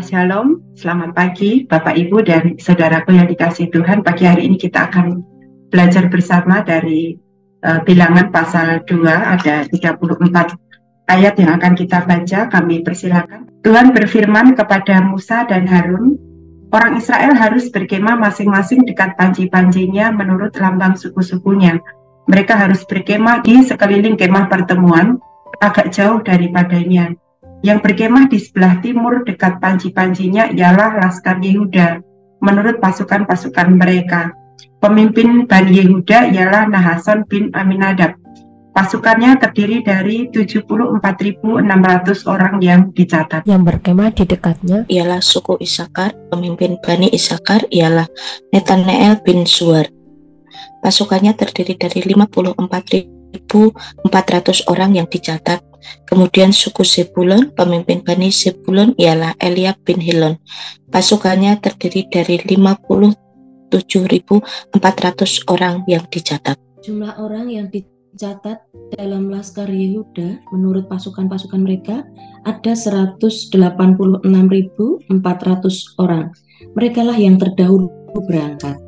Shalom, selamat pagi Bapak Ibu dan saudaraku yang dikasihi Tuhan. Pagi hari ini kita akan belajar bersama dari Bilangan pasal 2, ada 34 ayat yang akan kita baca. Kami persilakan. Tuhan berfirman kepada Musa dan Harun, orang Israel harus berkemah masing-masing dekat panji-panjinya menurut lambang suku-sukunya. Mereka harus berkemah di sekeliling kemah pertemuan, agak jauh daripadanya. Yang berkemah di sebelah timur dekat panji-panjinya ialah Laskar Yehuda, menurut pasukan-pasukan mereka. Pemimpin Bani Yehuda ialah Nahason bin Aminadab. Pasukannya terdiri dari 74.600 orang yang dicatat. Yang berkemah di dekatnya ialah suku Isakar. Pemimpin Bani Isakar ialah Netaneel bin Suar. Pasukannya terdiri dari 54.400 orang yang dicatat. Kemudian suku Zebulon, pemimpin Bani Zebulon ialah Eliab bin Hilon. Pasukannya terdiri dari 57.400 orang yang dicatat. Jumlah orang yang dicatat dalam Laskar Yehuda menurut pasukan-pasukan mereka ada 186.400 orang. Merekalah yang terdahulu berangkat.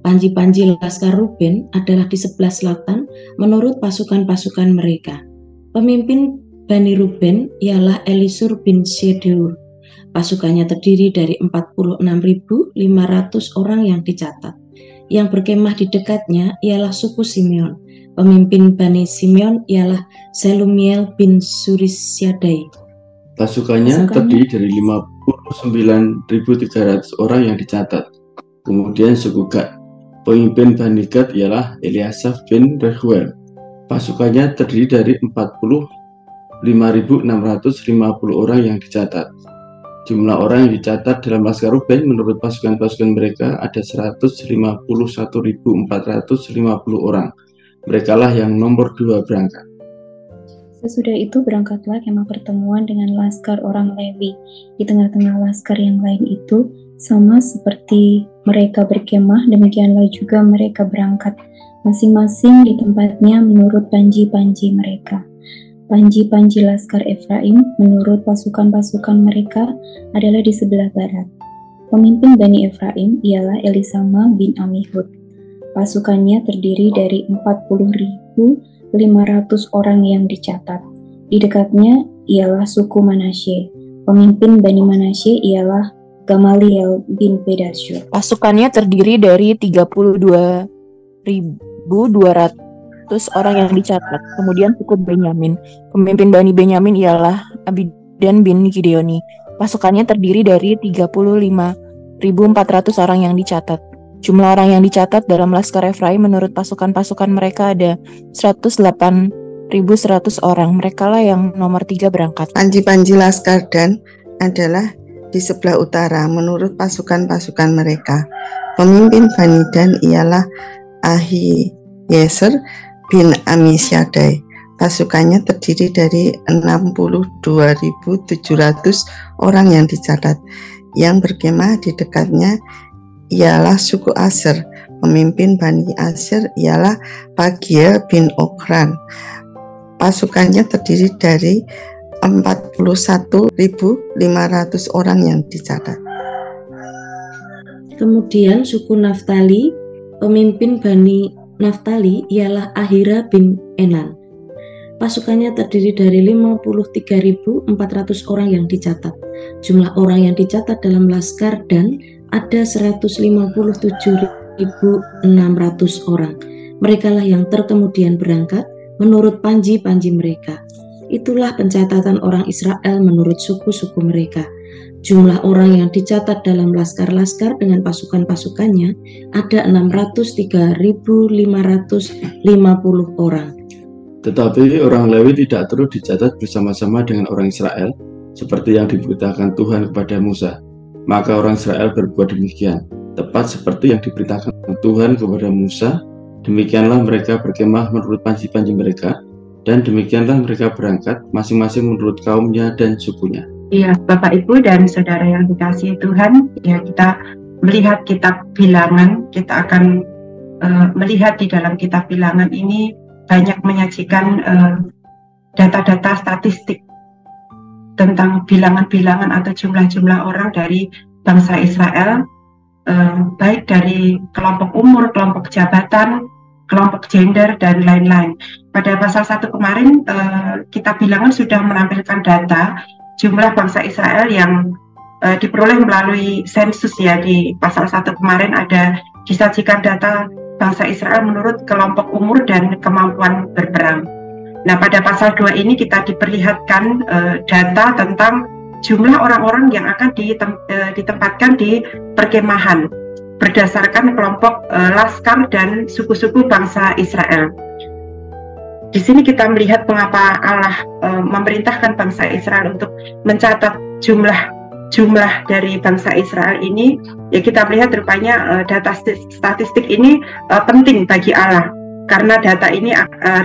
Panji-panji Laskar Ruben adalah di sebelah selatan menurut pasukan-pasukan mereka. Pemimpin Bani Ruben ialah Elisur bin Sedeur. Pasukannya terdiri dari 46.500 orang yang dicatat. Yang berkemah di dekatnya ialah suku Simeon. Pemimpin Bani Simeon ialah Selumiel bin Surisyadai. Pasukannya terdiri dari 59.300 orang yang dicatat. Kemudian suku Gad. Pemimpin Bani Gad ialah Eliasaf bin Rehuel. Pasukannya terdiri dari 45.650 orang yang dicatat. Jumlah orang yang dicatat dalam Laskar Ruben menurut pasukan-pasukan mereka ada 151.450 orang. Merekalah yang nomor 2 berangkat. Sesudah itu berangkatlah kemah pertemuan dengan Laskar orang Lewi. Di tengah-tengah Laskar yang lain itu, sama seperti mereka berkemah, demikianlah juga mereka berangkat, masing-masing di tempatnya menurut panji-panji mereka. Panji-panji Laskar Efraim menurut pasukan-pasukan mereka adalah di sebelah barat. Pemimpin Bani Efraim ialah Elisama bin Amihud. Pasukannya terdiri dari 40.500 orang yang dicatat. Di dekatnya ialah suku Manasye. Pemimpin Bani Manasye ialah Gamaliel bin Pedasur. Pasukannya terdiri dari 32.200 orang yang dicatat. Kemudian suku Benyamin. Pemimpin Bani Benyamin ialah Abidan bin Gideoni. Pasukannya terdiri dari 35.400 orang yang dicatat. Jumlah orang yang dicatat dalam Laskar Efraim menurut pasukan-pasukan mereka ada 108.100 orang. Merekalah yang nomor 3 berangkat. Panji-panji Laskar Dan adalah di sebelah utara menurut pasukan-pasukan mereka. Pemimpin Bani Dan ialah Ahiezer bin Amisyadai. Pasukannya terdiri dari 62.700 orang yang dicatat. Yang berkemah di dekatnya ialah suku Aser. Pemimpin Bani Aser ialah Pagiel bin Okran. Pasukannya terdiri dari 41.500 orang yang dicatat. Kemudian suku Naftali, pemimpin Bani Naftali ialah Ahira bin Enan. Pasukannya terdiri dari 53.400 orang yang dicatat. Jumlah orang yang dicatat dalam Laskar Dan ada 157.600 orang. Merekalah yang terkemudian berangkat menurut panji-panji mereka. Itulah pencatatan orang Israel menurut suku-suku mereka. Jumlah orang yang dicatat dalam laskar-laskar dengan pasukan-pasukannya ada 603.550 orang. Tetapi orang Lewi tidak turut dicatat bersama-sama dengan orang Israel, seperti yang diberitakan Tuhan kepada Musa. Maka orang Israel berbuat demikian, tepat seperti yang diberitakan Tuhan kepada Musa. Demikianlah mereka berkemah menurut panji-panji mereka, dan demikianlah mereka berangkat masing-masing menurut kaumnya dan sukunya. Iya, Bapak Ibu dan Saudara yang dikasihi Tuhan, ya kita melihat kitab Bilangan, kita akan melihat di dalam kitab Bilangan ini banyak menyajikan data-data statistik tentang bilangan-bilangan atau jumlah-jumlah orang dari bangsa Israel, baik dari kelompok umur, kelompok jabatan, kelompok gender, dan lain-lain. Pada pasal 1 kemarin, kitab bilangan sudah menampilkan data jumlah bangsa Israel yang diperoleh melalui sensus ya. Di pasal 1 kemarin ada disajikan data bangsa Israel menurut kelompok umur dan kemampuan berperang. Nah, pada pasal 2 ini kita diperlihatkan data tentang jumlah orang-orang yang akan ditempatkan di perkemahan berdasarkan kelompok laskar dan suku-suku bangsa Israel. Di sini kita melihat mengapa Allah memerintahkan bangsa Israel untuk mencatat jumlah dari bangsa Israel ini. Ya, kita melihat rupanya data statistik ini penting bagi Allah, karena data ini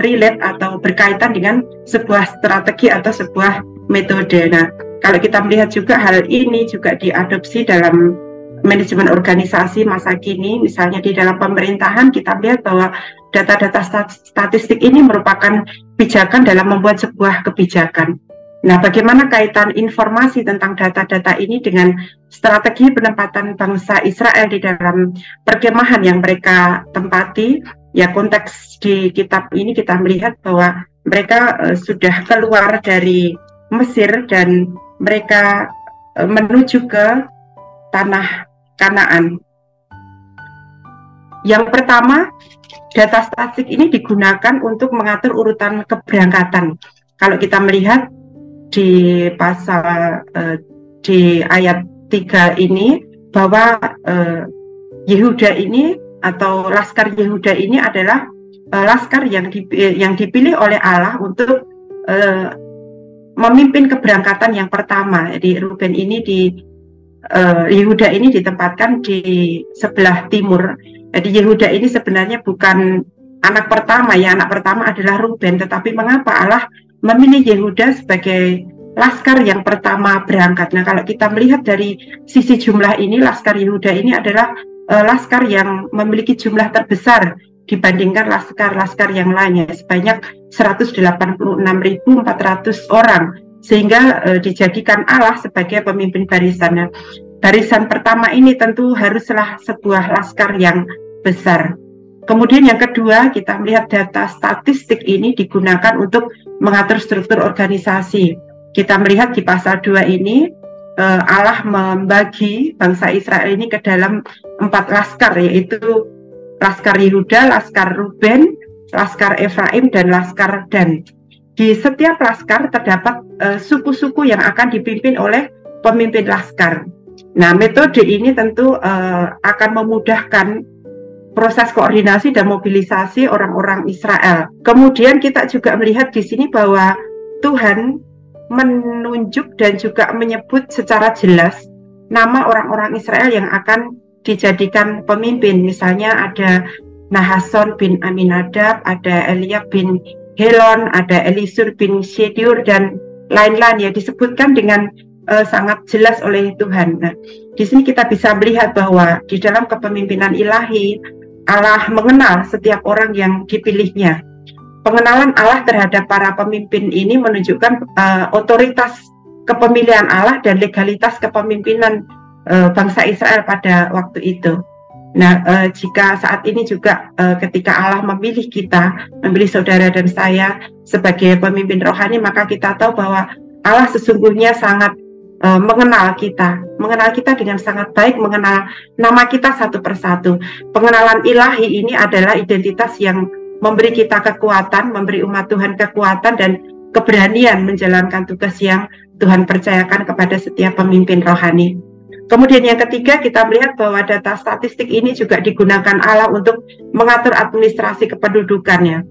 relate atau berkaitan dengan sebuah strategi atau sebuah metode. Nah, kalau kita melihat juga hal ini juga diadopsi dalam manajemen organisasi masa kini, misalnya di dalam pemerintahan, kita lihat bahwa data-data statistik ini merupakan pijakan dalam membuat sebuah kebijakan. Nah, bagaimana kaitan informasi tentang data-data ini dengan strategi penempatan bangsa Israel di dalam perkemahan yang mereka tempati? Ya, konteks di kitab ini kita melihat bahwa mereka sudah keluar dari Mesir dan mereka menuju ke tanah Kanaan. Yang pertama, data statistik ini digunakan untuk mengatur urutan keberangkatan. Kalau kita melihat di pasal di ayat 3 ini bahwa Yehuda ini atau laskar Yehuda ini adalah laskar yang dipilih oleh Allah untuk memimpin keberangkatan yang pertama. Jadi Ruben ini Yehuda ini ditempatkan di sebelah timur. Jadi Yehuda ini sebenarnya bukan anak pertama ya, anak pertama adalah Ruben, tetapi mengapa Allah memilih Yehuda sebagai laskar yang pertama berangkat? Nah, kalau kita melihat dari sisi jumlah ini, laskar Yehuda ini adalah laskar yang memiliki jumlah terbesar dibandingkan laskar-laskar yang lainnya, sebanyak 186.400 orang, sehingga dijadikan Allah sebagai pemimpin barisan. Nah, barisan pertama ini tentu haruslah sebuah laskar yang besar. Kemudian yang kedua, kita melihat data statistik ini digunakan untuk mengatur struktur organisasi. Kita melihat di pasal 2 ini, Allah membagi bangsa Israel ini ke dalam 4 laskar, yaitu laskar Yehuda, laskar Ruben, laskar Efraim, dan laskar Dan. Di setiap laskar terdapat suku-suku yang akan dipimpin oleh pemimpin laskar. Nah, metode ini tentu akan memudahkan proses koordinasi dan mobilisasi orang-orang Israel. Kemudian kita juga melihat di sini bahwa Tuhan menunjuk dan juga menyebut secara jelas nama orang-orang Israel yang akan dijadikan pemimpin. Misalnya ada Nahason bin Aminadab, ada Eliab bin Helon, ada Elisur bin Shedur, dan lain-lain ya, disebutkan dengan sangat jelas oleh Tuhan. Nah, di sini kita bisa melihat bahwa di dalam kepemimpinan ilahi, Allah mengenal setiap orang yang dipilihnya. Pengenalan Allah terhadap para pemimpin ini menunjukkan otoritas kepemilian Allah dan legalitas kepemimpinan bangsa Israel pada waktu itu. Nah, jika saat ini juga ketika Allah memilih kita, memilih saudara dan saya sebagai pemimpin rohani, maka kita tahu bahwa Allah sesungguhnya sangat mengenal kita dengan sangat baik, mengenal nama kita satu persatu. Pengenalan ilahi ini adalah identitas yang memberi kita kekuatan, memberi umat Tuhan kekuatan dan keberanian menjalankan tugas yang Tuhan percayakan kepada setiap pemimpin rohani. Kemudian yang ketiga, kita melihat bahwa data statistik ini juga digunakan Allah untuk mengatur administrasi kependudukannya.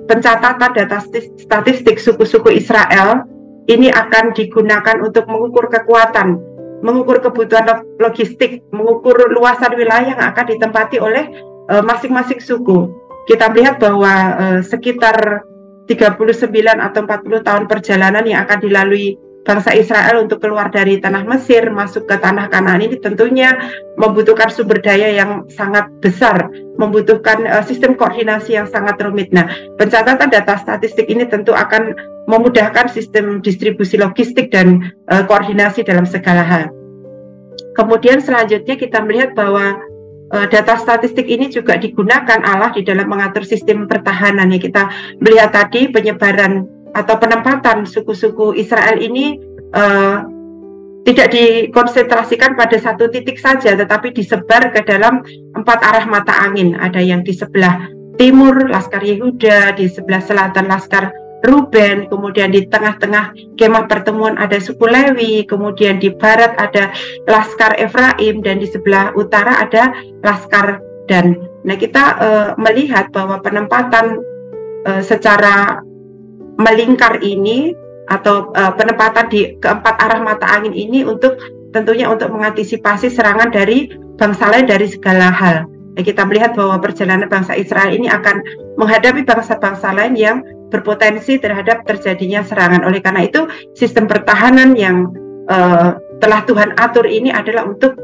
Pencatatan data statistik suku-suku Israel ini akan digunakan untuk mengukur kekuatan, mengukur kebutuhan logistik, mengukur luasan wilayah yang akan ditempati oleh masing-masing suku. Kita melihat bahwa sekitar 39 atau 40 tahun perjalanan yang akan dilalui bangsa Israel untuk keluar dari tanah Mesir masuk ke tanah Kanaan ini tentunya membutuhkan sumber daya yang sangat besar, membutuhkan sistem koordinasi yang sangat rumit. Nah, pencatatan data statistik ini tentu akan memudahkan sistem distribusi logistik dan koordinasi dalam segala hal. Kemudian selanjutnya kita melihat bahwa data statistik ini juga digunakan Allah di dalam mengatur sistem pertahanan. Ya, kita melihat tadi penyebaran atau penempatan suku-suku Israel ini tidak dikonsentrasikan pada satu titik saja, tetapi disebar ke dalam 4 arah mata angin. Ada yang di sebelah timur Laskar Yehuda, di sebelah selatan Laskar Ruben, kemudian di tengah-tengah kemah pertemuan ada suku Lewi, kemudian di barat ada Laskar Efraim, dan di sebelah utara ada Laskar Dan. Nah, kita melihat bahwa penempatan secara melingkar ini atau penempatan di keempat arah mata angin ini tentunya untuk mengantisipasi serangan dari bangsa lain dari segala hal. Nah, kita melihat bahwa perjalanan bangsa Israel ini akan menghadapi bangsa-bangsa lain yang berpotensi terhadap terjadinya serangan. Oleh karena itu, sistem pertahanan yang telah Tuhan atur ini adalah untuk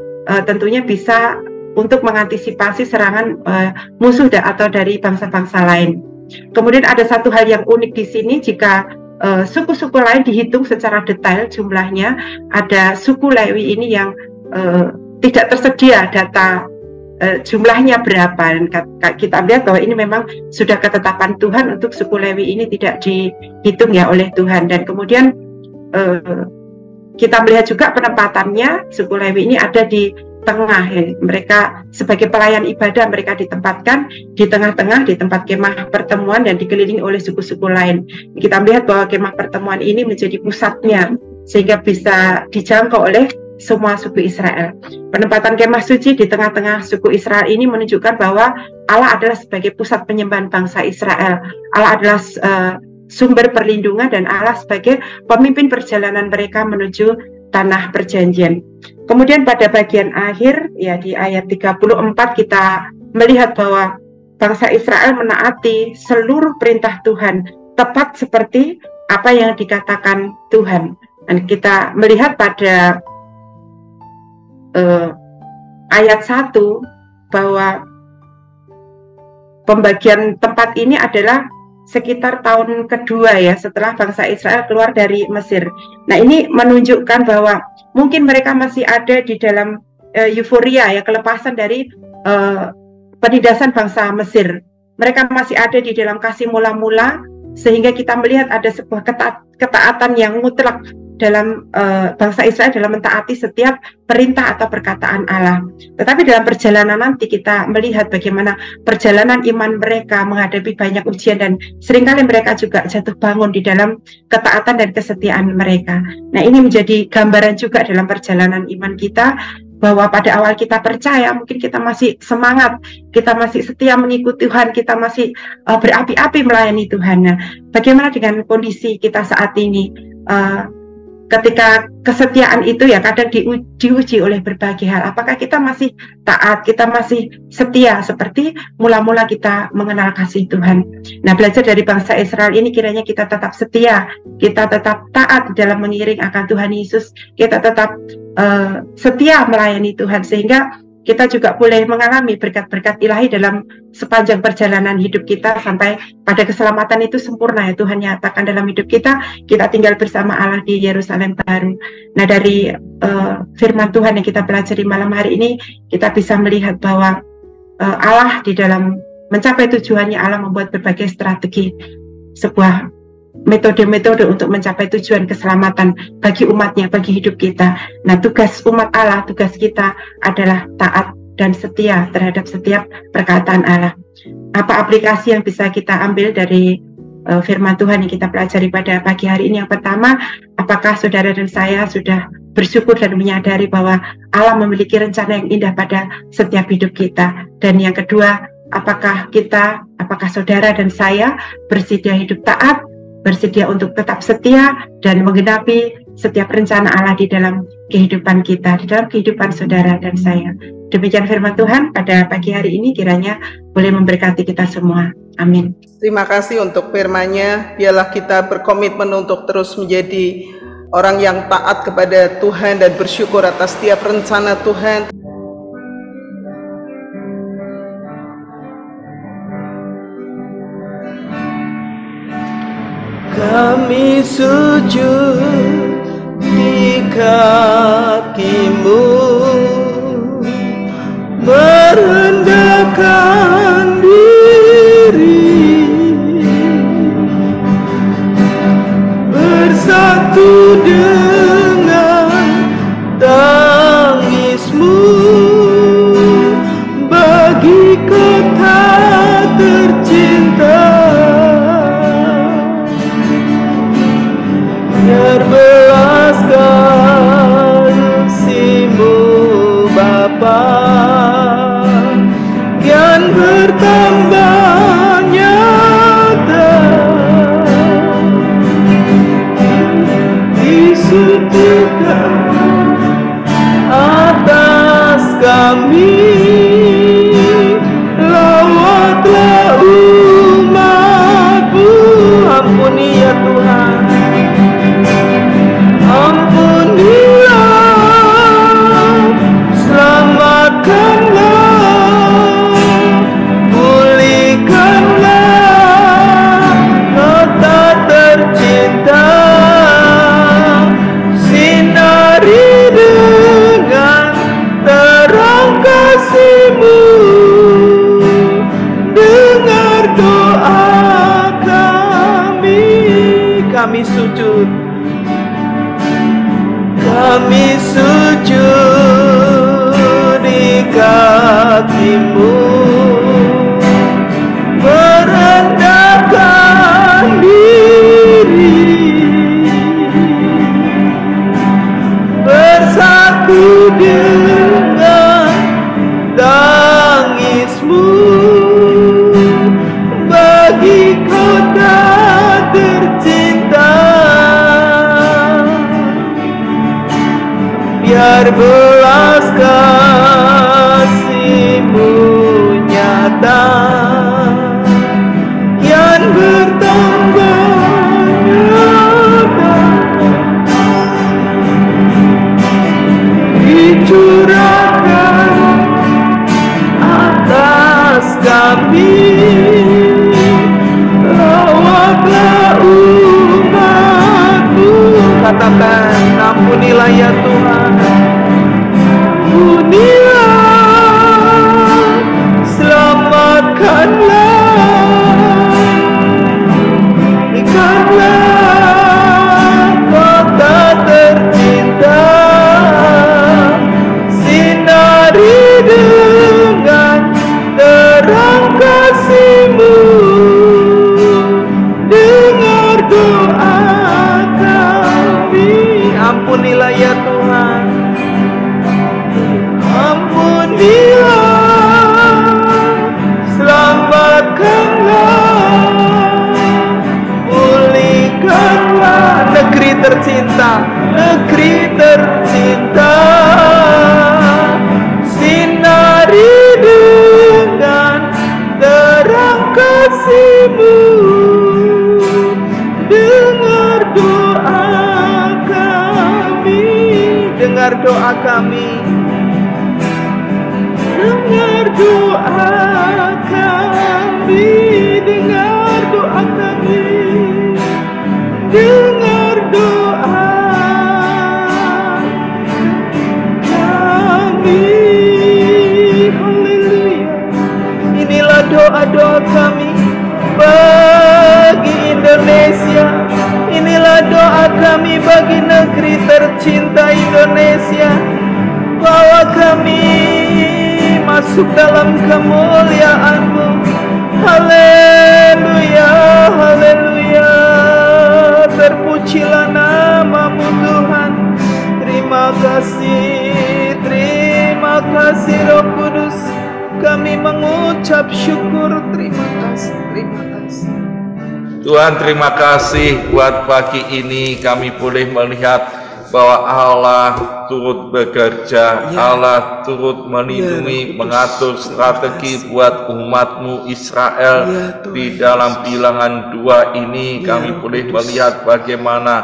tentunya bisa untuk mengantisipasi serangan musuh atau dari bangsa-bangsa lain. Kemudian ada satu hal yang unik di sini, jika suku-suku lain dihitung secara detail jumlahnya, ada suku Lewi ini yang tidak tersedia data jumlahnya berapa, dan kita lihat bahwa ini memang sudah ketetapan Tuhan untuk suku Lewi ini tidak dihitung ya oleh Tuhan. Dan kemudian kita melihat juga penempatannya, suku Lewi ini ada di tengah, ya. Mereka sebagai pelayan ibadah, mereka ditempatkan di tengah-tengah di tempat kemah pertemuan dan dikelilingi oleh suku-suku lain. Kita melihat bahwa kemah pertemuan ini menjadi pusatnya sehingga bisa dijangkau oleh semua suku Israel. Penempatan kemah suci di tengah-tengah suku Israel ini menunjukkan bahwa Allah adalah sebagai pusat penyembahan bangsa Israel. Allah adalah sumber perlindungan, dan Allah sebagai pemimpin perjalanan mereka menuju tanah perjanjian. Kemudian pada bagian akhir, ya di ayat 34 kita melihat bahwa bangsa Israel menaati seluruh perintah Tuhan, tepat seperti apa yang dikatakan Tuhan. Dan kita melihat pada ayat 1 bahwa pembagian tempat ini adalah sekitar tahun kedua ya setelah bangsa Israel keluar dari Mesir. Nah, ini menunjukkan bahwa mungkin mereka masih ada di dalam euforia ya, kelepasan dari penindasan bangsa Mesir. Mereka masih ada di dalam kasih mula-mula, sehingga kita melihat ada sebuah ketaatan yang mutlak dalam bangsa Israel dalam mentaati setiap perintah atau perkataan Allah. Tetapi dalam perjalanan nanti kita melihat bagaimana perjalanan iman mereka menghadapi banyak ujian, dan seringkali mereka juga jatuh bangun di dalam ketaatan dan kesetiaan mereka. Nah, ini menjadi gambaran juga dalam perjalanan iman kita, bahwa pada awal kita percaya, mungkin kita masih semangat, kita masih setia mengikuti Tuhan, kita masih berapi-api melayani Tuhan. Nah, bagaimana dengan kondisi kita saat ini? Ketika kesetiaan itu ya kadang diuji oleh berbagai hal. Apakah kita masih taat, kita masih setia seperti mula-mula kita mengenal kasih Tuhan. Nah, belajar dari bangsa Israel ini, kiranya kita tetap setia, kita tetap taat dalam mengiring akan Tuhan Yesus, kita tetap setia melayani Tuhan, sehingga kita juga boleh mengalami berkat-berkat ilahi dalam sepanjang perjalanan hidup kita sampai pada keselamatan itu sempurna ya Tuhan nyatakan dalam hidup kita tinggal bersama Allah di Yerusalem baru. Nah, dari firman Tuhan yang kita pelajari malam hari ini, kita bisa melihat bahwa Allah di dalam mencapai tujuannya, Allah membuat berbagai strategi, sebuah metode-metode untuk mencapai tujuan keselamatan bagi umatnya, bagi hidup kita. Nah, tugas umat Allah, tugas kita adalah taat dan setia terhadap setiap perkataan Allah. Apa aplikasi yang bisa kita ambil dari firman Tuhan yang kita pelajari pada pagi hari ini? Yang pertama, apakah saudara dan saya sudah bersyukur dan menyadari bahwa Allah memiliki rencana yang indah pada setiap hidup kita? Dan yang kedua, apakah saudara dan saya bersedia hidup taat, bersedia untuk tetap setia dan menggenapi setiap rencana Allah di dalam kehidupan kita, di dalam kehidupan saudara dan saya. Demikian firman Tuhan pada pagi hari ini, kiranya boleh memberkati kita semua. Amin. Terima kasih untuk firman-Nya. Biarlah kita berkomitmen untuk terus menjadi orang yang taat kepada Tuhan dan bersyukur atas setiap rencana Tuhan. Kami sujud di kaki-Mu, merendahkan diri, bersatu dengan tangis-Mu bagi kota tercinta. Biar belas kasih-Mu Bapa kian bertambah nyata, disucikan atas kami, lawatlah umat-Mu. Ampuni ya Tuhan, ampunilah, selamatkanlah, pulihkanlah kota tercinta, sinari dengan terang kasih-Mu, dengar doa kami sujud. Kami sujud di kaki-Mu, merendahkan diri, bersatu dengan tangis-Mu bagi kota tercinta. Biar belas kasih-Mu nyata, yang bertambah nyata, dicurahkan atas kami, rawatlah umat-Mu. Katakan, ampunilah ya Tuhan, ampunilah, selamatkanlah, ikanlah kota tercinta, sinari dengan terang kasih-Mu, dengar doa kami. Ampunilah ya Tuhan, ampunilah, selamatkanlah, pulihkanlah negeri tercinta, negeri tercinta, sinari dengan terang kasih-Mu, dengar doa kami, dengar doa kami, dengar doa kami, dengar doa kami, dengar doa kami. Haleluya. Inilah doa-doa kami bagi Indonesia. Inilah doa kami bagi negeri tercinta Indonesia. Bawa kami masuk dalam kemuliaan-Mu. Haleluya, haleluya. Terpujilah nama-Mu Tuhan. Terima kasih Roh Kudus. Kami mengucap syukur. Terima kasih, terima kasih. Tuhan, terima kasih buat pagi ini kami boleh melihat bahwa Allah turut bekerja, Allah turut melindungi, mengatur strategi buat umatmu Israel. Di dalam bilangan 2 ini kami boleh melihat bagaimana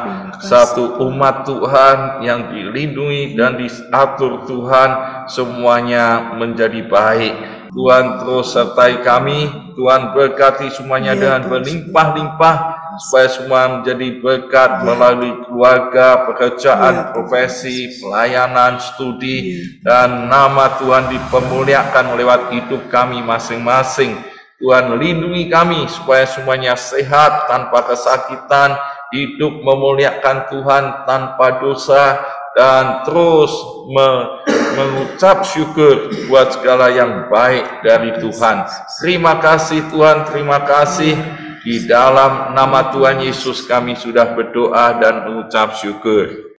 satu umat Tuhan yang dilindungi dan diatur Tuhan, semuanya menjadi baik. Tuhan terus sertai kami, Tuhan berkati semuanya dengan berlimpah-limpah, supaya semua menjadi berkat melalui keluarga, pekerjaan, profesi, pelayanan, studi, dan nama Tuhan dipermuliakan lewat hidup kami masing-masing. Tuhan lindungi kami supaya semuanya sehat tanpa kesakitan, hidup memuliakan Tuhan tanpa dosa, dan terus mengucap syukur buat segala yang baik dari Tuhan. Terima kasih Tuhan, terima kasih. Di dalam nama Tuhan Yesus kami sudah berdoa dan mengucap syukur.